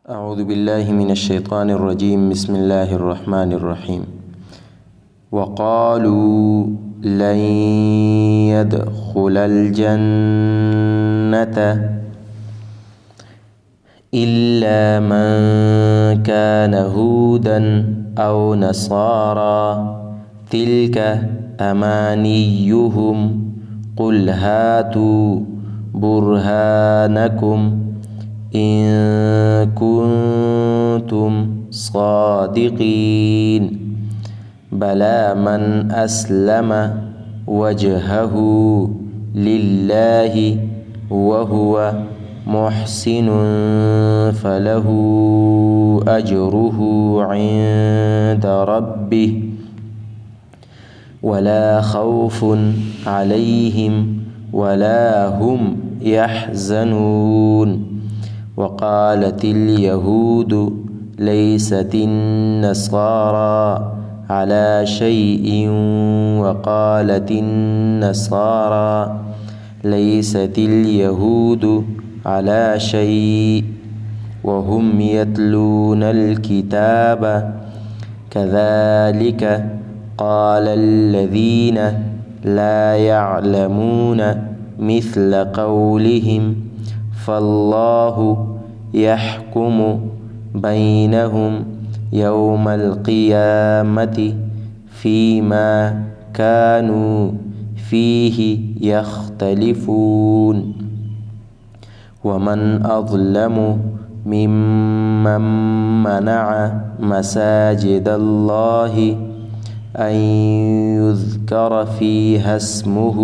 أعوذ بالله من الشيطان الرجيم. بسم الله الرحمن الرحيم. وقالوا لن يدخل الجنة إلا من كان هودا أو نصارى تلك أمانيهم قل هاتوا برهانكم إن كنتم صادقين بلى من أسلم وجهه لله وهو محسن فله أجره عند ربه ولا خوف عليهم ولا هم يحزنون. وقالت اليهود ليست النصارى على شيء وقالت النصارى ليست اليهود على شيء وهم يتلون الكتاب كذلك قال الذين لا يعلمون مثل قولهم فالله يحكم بينهم يوم القيامة فيما كانوا فيه يختلفون. ومن أظلم ممن منع مساجد الله أن يذكر فيها اسمه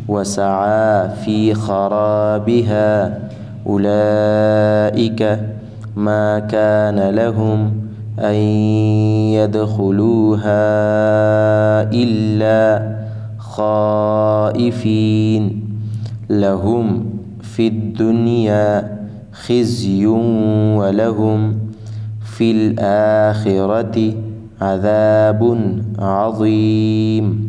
وسعى في خرابها أولئك ما كان لهم أن يدخلوها إلا خائفين لهم في الدنيا خزي ولهم في الآخرة عذاب عظيم.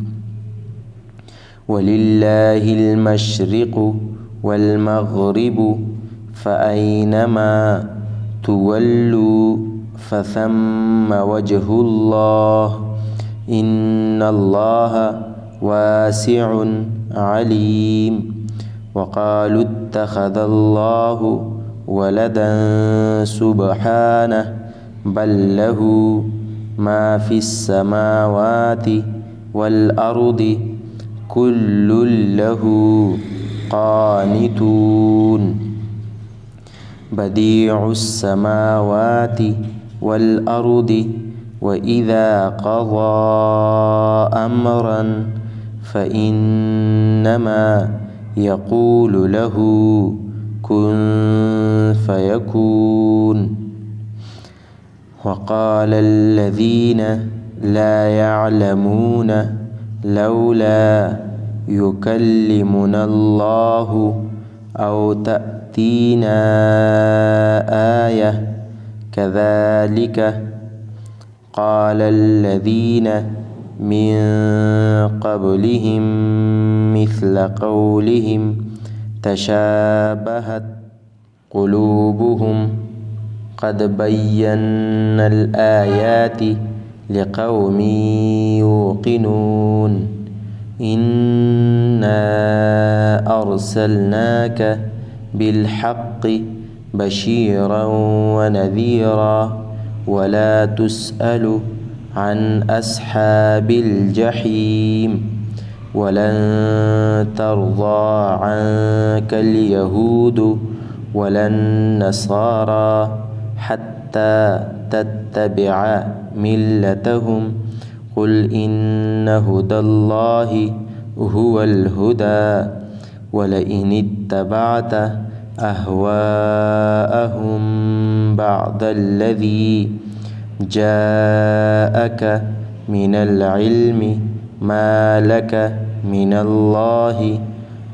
ولله المشرق والمغرب فأينما تولوا فثم وجه الله إن الله واسع عليم. وقالوا اتخذ الله ولدا سبحانه بل له ما في السماوات والأرض كل له قانتون بديع السماوات والأرض وإذا قضى أمرا فإنما يقول له كن فيكون. وقال الذين لا يعلمون لولا يكلمنا الله أو تأتينا آية كذلك قال الذين من قبلهم مثل قولهم تشابهت قلوبهم قد بينا الآيات لقوم يوقنون إنا أرسلناك بالحق بشيرا ونذيرا ولا تسأل عن أصحاب الجحيم ولن ترضى عنك اليهود ولا النصارى حتى تتبع ملتهم قل إن هدى الله هو الهدى ولئن اتبعت أهواءهم بعد الذي جاءك من العلم ما لك من الله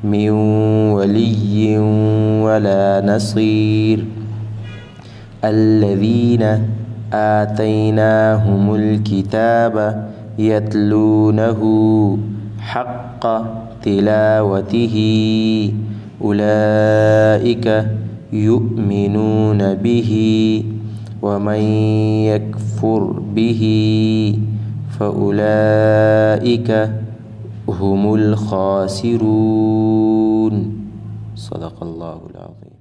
من ولي ولا نصير. الذين آتيناهم الكتاب يتلونه حق تلاوته أولئك يؤمنون به ومن يكفر به فأولئك هم الخاسرون. صدق الله العظيم.